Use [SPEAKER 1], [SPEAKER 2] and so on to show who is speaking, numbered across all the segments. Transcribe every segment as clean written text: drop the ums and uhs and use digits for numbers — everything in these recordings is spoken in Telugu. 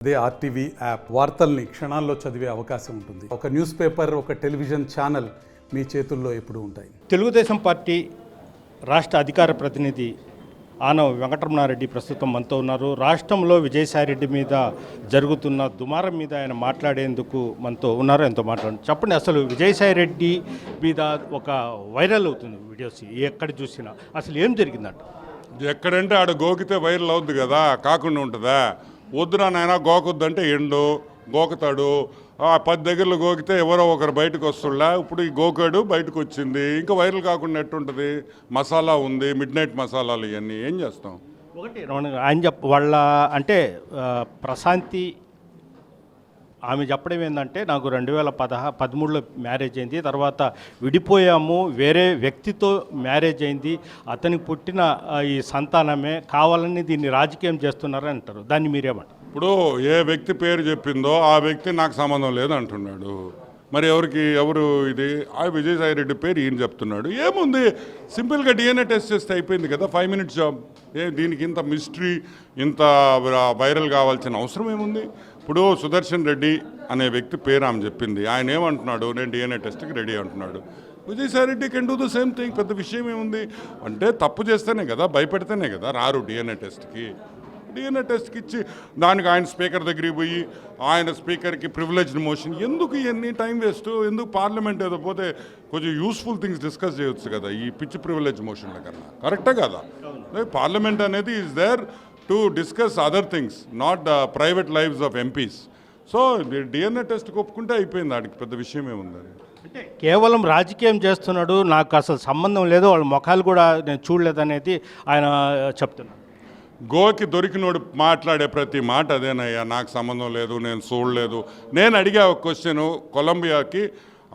[SPEAKER 1] అదే ఆర్టీవీ యాప్ వార్తల్ని క్షణాల్లో చదివే అవకాశం ఉంటుంది. ఒక న్యూస్ పేపర్, ఒక టెలివిజన్ ఛానల్ మీ చేతుల్లో ఎప్పుడూ ఉంటాయి.
[SPEAKER 2] తెలుగుదేశం పార్టీ రాష్ట్ర అధికార ప్రతినిధి ఆనవ వెంకటరమణారెడ్డి ప్రస్తుతం మనతో ఉన్నారు. రాష్ట్రంలో విజయసాయిరెడ్డి మీద జరుగుతున్న దుమారం మీద ఆయన మాట్లాడేందుకు మనతో ఉన్నారు. ఎంతో మాట్లాడండి. చెప్పండి, అసలు విజయసాయిరెడ్డి మీద ఒక వైరల్ అవుతుంది వీడియోస్ ఎక్కడ చూసినా. అసలు ఏం జరిగిందంట?
[SPEAKER 3] ఎక్కడంటే ఆడ గోకితే వైరల్ అవుద్ది కదా, కాకుండా ఉంటుందా? వద్దురా నాయన గోకొద్దంటే ఎండు గోకుతాడు. 10 దగ్గరలో గోకితే ఎవరో ఒకరు బయటకు వస్తున్నా. ఇప్పుడు ఈ గోకాడు బయటకు వచ్చింది, ఇంకా వైరల్ కాకుండా ఎట్టుంటుంది? మసాలా ఉంది, మిడ్ నైట్ మసాలాలు, ఇవన్నీ ఏం చేస్తాం?
[SPEAKER 2] ఒకటి ఆయన వాళ్ళ అంటే ప్రశాంతి ఆమె చెప్పడం ఏంటంటే, నాకు 2013లో మ్యారేజ్ అయింది, తర్వాత విడిపోయాము, వేరే వ్యక్తితో మ్యారేజ్ అయింది, అతనికి పుట్టిన ఈ సంతానమే కావాలని దీన్ని రాజకీయం చేస్తున్నారని అంటారు. దాన్ని మీరేమంటారు?
[SPEAKER 3] ఇప్పుడు ఏ వ్యక్తి పేరు చెప్పిందో ఆ వ్యక్తి నాకు సంబంధం లేదు అంటున్నాడు. మరి ఎవరు ఇది? ఆ విజయసాయిరెడ్డి పేరు ఈయన చెప్తున్నాడు. ఏముంది, సింపుల్గా DNA టెస్ట్ చేస్తే అయిపోయింది కదా, 5 minutes జాబ్. దీనికి ఇంత మిస్టరీ, ఇంత వైరల్ కావాల్సిన అవసరం ఏముంది? ఇప్పుడు సుదర్శన్ రెడ్డి అనే వ్యక్తి పేరు ఆమె చెప్పింది. ఆయన ఏమంటున్నాడు? నేను DNA టెస్ట్కి రెడీ అంటున్నాడు. Vijayasai Reddy can do the same thing. పెద్ద విషయం ఏముంది? అంటే తప్పు చేస్తేనే కదా, భయపెడితేనే కదా రారు DNA టెస్ట్కి. DNA టెస్ట్కి ఇచ్చి దానికి ఆయన స్పీకర్ దగ్గరికి పోయి ఆయన స్పీకర్కి ప్రివిలేజ్డ్ మోషన్ ఎందుకు? ఇవన్నీ టైం వేస్ట్ ఎందుకు? పార్లమెంట్ ఏదో పోతే కొంచెం యూస్ఫుల్ థింగ్స్ డిస్కస్ చేయొచ్చు కదా, ఈ పిచ్చి ప్రివిలేజ్ మోషన్ల కన్నా. కరెక్టే కదా? పార్లమెంట్ అనేది is there to discuss other things, not the private lives of MPs. So DNA టెస్ట్కి ఒప్పుకుంటే అయిపోయింది, వాడికి పెద్ద విషయం ఏముంది?
[SPEAKER 2] అంటే కేవలం రాజకీయం చేస్తున్నాడు, నాకు అసలు సంబంధం లేదు, వాళ్ళ ముఖాలు కూడా నేను చూడలేదనేది ఆయన చెప్తున్నాడు.
[SPEAKER 3] గోకి దొరికినోడు మాట్లాడే ప్రతి మాట అదేనయ్యా, నాకు సంబంధం లేదు, నేను చూడలేదు. నేను అడిగా ఒక క్వశ్చను, కొలంబియాకి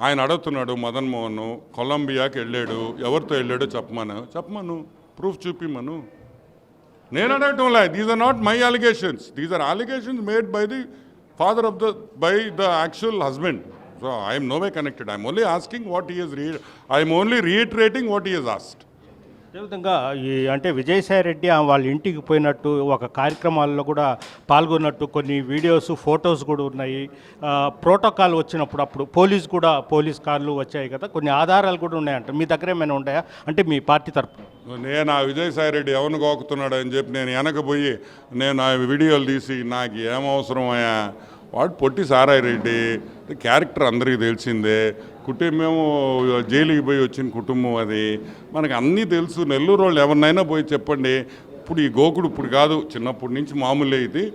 [SPEAKER 3] ఆయన అడుగుతున్నాడు మదన్ మోహన్, కొలంబియాకి వెళ్ళాడు, ఎవరితో వెళ్ళాడో చెప్పమను, ప్రూఫ్ చూపిమను. నేను అడగటంలే. These are not my allegations, these are allegations made by the father of by the actual husband. So I'm no way connected. I'm only asking what he he's I'm only reiterating what he he's asked.
[SPEAKER 2] అదేవిధంగా అంటే విజయసాయిరెడ్డి వాళ్ళ ఇంటికి పోయినట్టు, ఒక కార్యక్రమాల్లో కూడా పాల్గొన్నట్టు కొన్ని వీడియోస్, ఫొటోస్ కూడా ఉన్నాయి. ప్రోటోకాల్ వచ్చినప్పుడు అప్పుడు పోలీస్ కార్లు వచ్చాయి కదా, కొన్ని ఆధారాలు కూడా ఉన్నాయంట. మీ దగ్గర ఏమైనా ఉన్నాయా అంటే మీ పార్టీ తరఫున?
[SPEAKER 3] నేను ఆ విజయసాయిరెడ్డి ఎవరిని గోకుతున్నాడు అని చెప్పి నేను వెనకపోయి నేను ఆ వీడియోలు తీసి నాకు ఏమవసరం అయ్యా? వాడు పొట్టి సారాయి రెడ్డి క్యారెక్టర్ అందరికీ తెలిసిందే. కుటుంబం జైలుకి పోయి వచ్చిన కుటుంబం అది, మనకు అన్నీ తెలుసు. నెల్లూరు వాళ్ళు ఎవరినైనా పోయి చెప్పండి. ఇప్పుడు ఈ గోకుడు ఇప్పుడు కాదు, చిన్నప్పటి నుంచి మామూలే ఇది.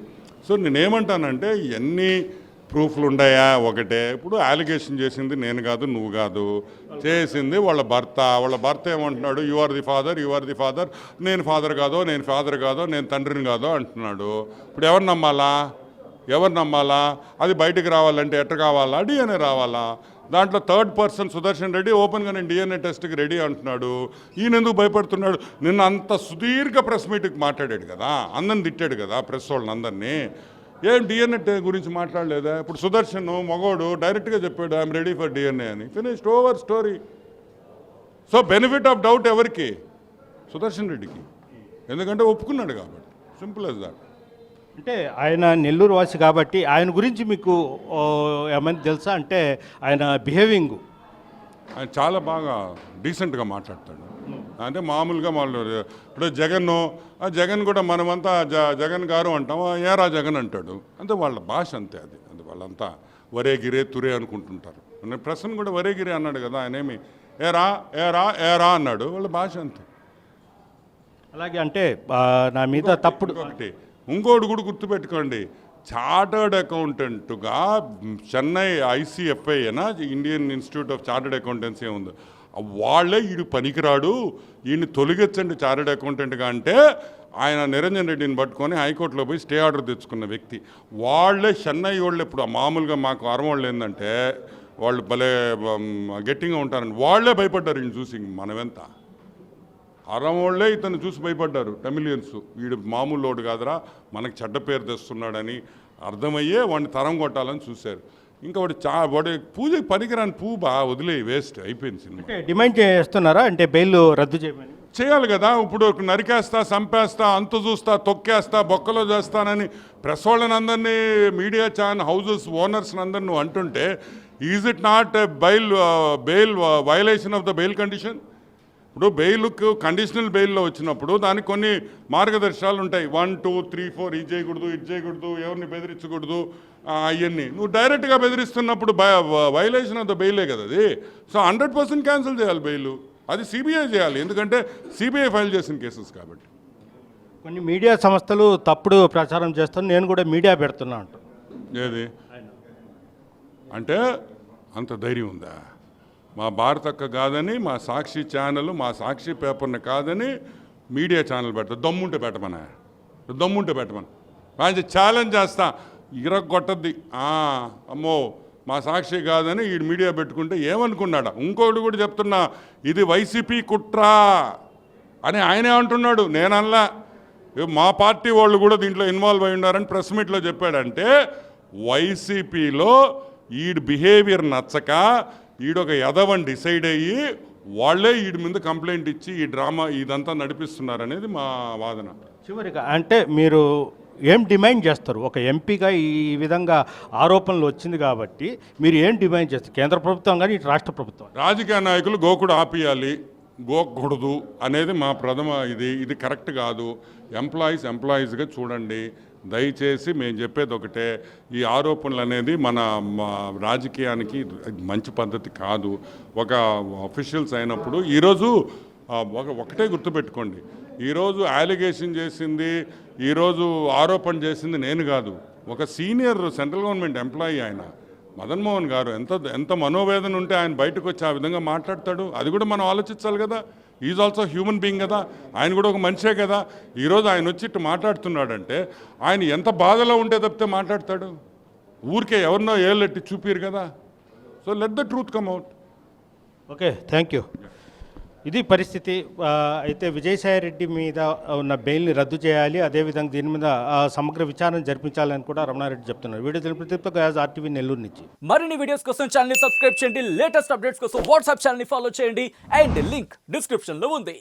[SPEAKER 3] సో నేనేమంటానంటే, ఇవన్నీ ప్రూఫ్లు ఉన్నాయా? ఒకటే. ఇప్పుడు అలిగేషన్ చేసింది నేను కాదు, నువ్వు కాదు, చేసింది వాళ్ళ భర్త ఏమంటున్నాడు? You are the father. నేను ఫాదర్ కాదో, నేను తండ్రిని కాదో అంటున్నాడు. ఇప్పుడు ఎవరు నమ్మాలా? అది బయటకు రావాలంటే ఎట్ట కావాలా? DNA రావాలా? దాంట్లో థర్డ్ పర్సన్ సుదర్శన్ రెడ్డి ఓపెన్గా నేను DNA టెస్ట్కి రెడీ అంటున్నాడు. ఈయన ఎందుకు భయపడుతున్నాడు? నిన్న అంత సుదీర్ఘ ప్రెస్ మీట్కి మాట్లాడాడు కదా, అందరిని తిట్టాడు కదా, ప్రెస్ వాళ్ళని అందరినీ. ఏం DNA గురించి మాట్లాడలేదా? ఇప్పుడు సుదర్శన్ మగోడు డైరెక్ట్గా చెప్పాడు, ఐఎమ్ రెడీ ఫర్ DNA అని. Finished, over story. So benefit of doubt ఎవరికి? సుదర్శన్ రెడ్డికి, ఎందుకంటే ఒప్పుకున్నాడు కాబట్టి. Simple as that.
[SPEAKER 2] అంటే ఆయన నెల్లూరు వాసి కాబట్టి ఆయన గురించి మీకు ఏమైనా తెలుసా? అంటే ఆయన బిహేవింగ్,
[SPEAKER 3] ఆయన చాలా బాగా డీసెంట్గా మాట్లాడతాడు. అంటే మామూలుగా వాళ్ళు ఇప్పుడు జగన్ కూడా మనమంతా జగన్ గారు అంటాం, ఏరా జగన్ అంటాడు. అంటే వాళ్ళ భాష అంతే. అది వాళ్ళంతా వరే గిరే తురే అనుకుంటుంటారు. ప్రసన్న కూడా వరే గిరే అన్నాడు కదా, ఆయన ఏమి ఏరా అన్నాడు. వాళ్ళ భాష అంతే.
[SPEAKER 2] అలాగే అంటే నా మీద తప్పుడు
[SPEAKER 3] ఒకటి ఇంకోటి కూడా గుర్తుపెట్టుకోండి, చార్టర్డ్ అకౌంటెంట్గా Chennai ICFI Indian institute of chartered accountancy ఉంది, వాళ్ళే ఈడు పనికిరాడు, ఈయన్ని తొలగించండి చార్టర్డ్ అకౌంటెంట్గా అంటే ఆయన నిరంజన్ రెడ్డిని పట్టుకొని హైకోర్టులో పోయి స్టే ఆర్డర్ తెచ్చుకున్న వ్యక్తి. వాళ్ళే చెన్నై వాళ్ళు. ఇప్పుడు మామూలుగా మాకు అరమోళ్ళు ఏంటంటే వాళ్ళు భలే గట్టిగా ఉంటారని వాళ్ళే భయపడ్డారు ఈయన చూసి. మనమెంత అరమోళ్లే ఇతను చూసి భయపడ్డారు, తమిళియన్స్. వీడు మామూలు లోడు కాదురా, మనకు చెడ్డ పేరు తెస్తున్నాడని అర్థమయ్యే వాడిని తరం కొట్టాలని చూశారు. ఇంకా వాడి పూజకి పనికిరాని పువ్వు వదిలే వేస్ట్ అయిపోయింది సినిమా.
[SPEAKER 2] అంటే డిమాండ్ చేస్తున్నారా అంటే బెయిల్ రద్దు చేయమని?
[SPEAKER 3] చేయాలి కదా. ఇప్పుడు నరికేస్తా, చంపేస్తా, అంతు చూస్తా, తొక్కేస్తా, బొక్కలో చేస్తానని ప్రెస్ వాళ్ళని అందరినీ, మీడియా ఛానల్ హౌజెస్ ఓనర్స్ని అందరిని నువ్వు అంటుంటే is it not bail violation of the bail condition? ఇప్పుడు బెయిల్కు కండిషనల్ బెయిల్లో వచ్చినప్పుడు దానికి కొన్ని మార్గదర్శకాలు ఉంటాయి. 1, 2, 3, 4 ఇది చేయకూడదు, ఇది చేయకూడదు, ఎవరిని బెదిరించకూడదు, అవన్నీ. నువ్వు డైరెక్ట్గా బెదిరిస్తున్నప్పుడు వయలేషన్ ఆఫ్ ద బెయిలే కదా అది. సో 100% క్యాన్సిల్ చేయాలి బెయిల్. అది సిబిఐ చేయాలి, ఎందుకంటే సిబిఐ ఫైల్ చేసిన కేసెస్ కాబట్టి.
[SPEAKER 2] కొన్ని మీడియా సంస్థలు తప్పుడు ప్రచారం చేస్తాను, నేను కూడా మీడియా పెడుతున్నా అంట.
[SPEAKER 3] ఏది అంటే అంత ధైర్యం ఉందా? మా భారతక్క కాదని, మా సాక్షి ఛానల్, మా సాక్షి పేపర్ని కాదని మీడియా ఛానల్ పెడతా. దమ్ముంటే పెట్టమని మంచి ఛాలెంజ్ చేస్తా, ఇరగొట్టద్ది. అమ్మో మా సాక్షి కాదని ఈ మీడియా పెట్టుకుంటే ఏమనుకున్నాడా? ఇంకొకటి కూడా చెప్తున్నా, ఇది వైసీపీ కుట్రా అని ఆయనే అంటున్నాడు, నేనల్లా. మా పార్టీ వాళ్ళు కూడా దీంట్లో ఇన్వాల్వ్ అయి ఉన్నారని ప్రెస్ మీట్లో చెప్పాడంటే వైసీపీలో ఈడు బిహేవియర్ నచ్చక ఈడొక యదవని డిసైడ్ అయ్యి వాళ్ళే వీడి మీద కంప్లైంట్ ఇచ్చి ఈ డ్రామా ఇదంతా నడిపిస్తున్నారనేది మా వాదన.
[SPEAKER 2] చివరిగా అంటే మీరు ఏం డిమాండ్ చేస్తారు? ఒక ఎంపీగా ఈ విధంగా ఆరోపణలు వచ్చింది కాబట్టి మీరు ఏం డిమాండ్ చేస్తారు? కేంద్ర ప్రభుత్వం కానీ ఇటు రాష్ట్ర ప్రభుత్వం?
[SPEAKER 3] రాజకీయ నాయకులు గోకుడు ఆపియాలి, గోకూడదు అనేది మా ప్రథమ ఇది కరెక్ట్ కాదు. ఎంప్లాయీస్గా చూడండి దయచేసి. మేము చెప్పేది ఒకటే, ఈ ఆరోపణలు అనేది మన రాజకీయానికి మంచి పద్ధతి కాదు. ఒక అఫీషియల్స్ అయినప్పుడు ఈరోజు ఒకటే గుర్తుపెట్టుకోండి, ఈరోజు అలిగేషన్ చేసింది, ఈరోజు ఆరోపణ చేసింది నేను కాదు, ఒక సీనియర్ సెంట్రల్ గవర్నమెంట్ ఎంప్లాయీ ఆయన మదన్ మోహన్ గారు. ఎంత మనోవేదన ఉంటే ఆయన బయటకు వచ్చి ఆ విధంగా మాట్లాడతాడు? అది కూడా మనం ఆలోచించాలి కదా. ఈజ్ ఆల్సో హ్యూమన్ బీయింగ్ కదా, ఆయన కూడా ఒక మనిషే కదా. ఈరోజు ఆయన వచ్చి ఇట్టు మాట్లాడుతున్నాడంటే ఆయన ఎంత బాధలో ఉంటే తప్పితే మాట్లాడతాడు? ఊరికే ఎవరినో ఏళ్ళెట్టి చూపిరు కదా. So let the truth come out.
[SPEAKER 2] Okay, thank you. ఇది పరిస్థితి. అయితే విజయసాయిరెడ్డి మీద ఉన్న బెయిల్ని రద్దు చేయాలి, అదేవిధంగా దీని మీద సమగ్ర విచారణ జరిపించాలని కూడా రమణారెడ్డి చెప్తున్నారు. వీడియో తెలిపితే ఆర్టీవీ నెల్లూరు నుంచి.
[SPEAKER 4] మరిన్ని వీడియోస్ కోసం ఛానల్ సబ్స్క్రైబ్ చేయండి, లేటెస్ట్ అప్డేట్స్ కోసం వాట్సాప్ ఛానల్ ఫాలో చేయండి, అండ్ లింక్ డిస్క్రిప్షన్లో ఉంది.